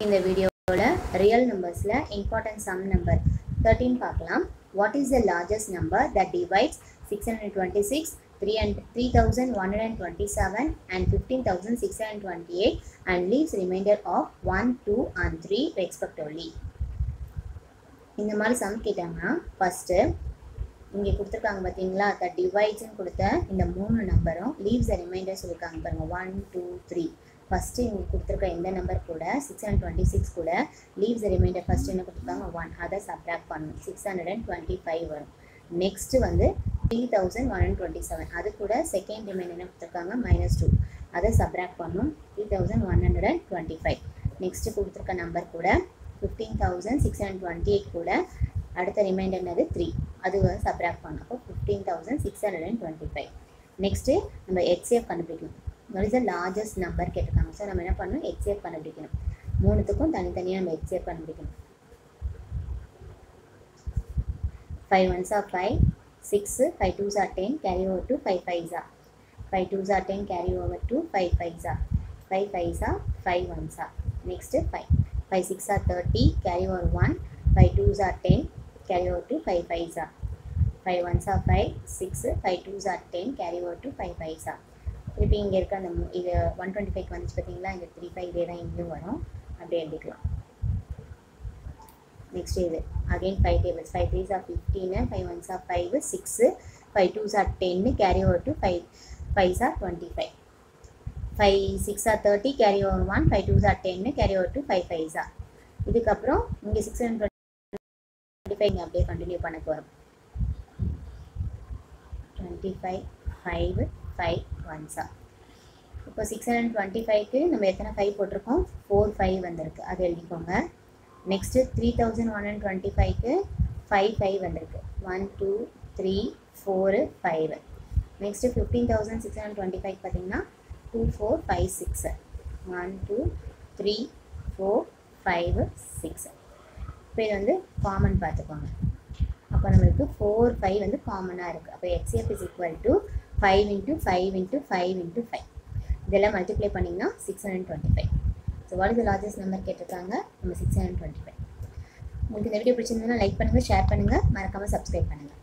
இந்த வீடியோல real numbersல important sum number 13 பார்க்கலாம். What is the largest number that divides 626, 3127 and 15628 and leaves remainder of 1, 2 and 3 respectively? இந்த மாதிரி sum கேட்டாங்கன்னா first இங்கே கொடுத்துருக்காங்க பார்த்தீங்களா, that divides கொடுத்த இந்த மூணு நம்பரும் leaves the remainder சொல்லியிருக்காங்க பாருங்க 1, 2, 3. ஃபஸ்ட்டு இங்கே கொடுத்துருக்க இந்த நம்பர் கூட 626 கூட லீவ்ஸ் ரிமைண்டர் ஃபஸ்ட்டு என்ன கொடுத்துருக்காங்க 1, அதை சப்ராக்ட் பண்ணணும் 625 வரும். நெக்ஸ்ட்டு வந்து 3127 அது கூட செகண்ட் ரிமைண்டர் என்ன கொடுத்துருக்காங்க -2, அதை சப்ராக்ட் பண்ணணும் 3125. நெக்ஸ்ட்டு கொடுத்துருக்க நம்பர் கூட 15628 கூட அடுத்த ரிமைண்டர் என்னது 3, அது வந்து சப்ராக்ட் பண்ணணும். அப்போ 15625. நெக்ஸ்ட்டு நம்ம HCF கண்டுபிடிக்கணும். what is the largest number கேட்டிருக்காங்க. ஸோ நம்ம என்ன பண்ணணும், HCF கண்டுபிடிக்கணும். மூணுத்துக்கும் தனித்தனியாக நம்ம HCF கண்டுபிடிக்கணும். 5 ones are 5, 6, 5 twos are 10, carry over to 5 fives are 5 twos are 10, carry over to 5 fives are 5 fives are 5 ones are. Next 5 6 are 30, carry over 1, 5 twos are 10, carry over to 5 fives are 5 ones are 5, 6, 5 twos are 10, carry over to 5 fives are. இப்போ இங்கே இருக்க அந்த இது 125 வந்துச்சு பார்த்தீங்களா, இந்த 35 இதே தான் இங்கேயும் வரும், அப்படியே எழுதிக்கலாம். நெக்ஸ்ட் இது again 5 tables 5 3s are 15, 5 1s are 5, 6, 5 2s are 10, carry over to 5 5s are 25, 5 6 are 30, carry over 1, 5 2s are 10, carry over to 5 5s are. இதுக்கப்புறம் இங்கே 625 இங்கே அப்படியே கண்டினியூ பண்ண போகிறோம். 25 5 5 1s are. இப்போ 625க்கு நம்ம எத்தனை 5 போட்டிருக்கோம், 4 5 வந்திருக்கு, அது எழுதிக்கோங்க. நெக்ஸ்ட்டு 3125க்கு 5 5 வந்திருக்கு, 1 2 3 4 5. நெக்ஸ்ட்டு 15625 பார்த்தீங்கன்னா 2 4 5 6, 1 2 3 4 5 6. இப்போ இது வந்து காமன் பார்த்துக்கோங்க. அப்போ நம்மளுக்கு 4 5 வந்து காமனாக இருக்குது. அப்போ HCF is equal to 5 into 5 into 5 into 5. இதெல்லாம் மல்டிப்ளை பண்ணிங்கன்னா 625. So what is the largest number கேட்டிருக்காங்க, நம்ம 625. உங்களுக்கு இந்த வீடியோ பிடிச்சிருந்ததுன்னா லைக் பண்ணுங்கள், ஷேர் பண்ணுங்கள், மறக்காமல் சப்ஸ்கிரைப் பண்ணுங்கள்.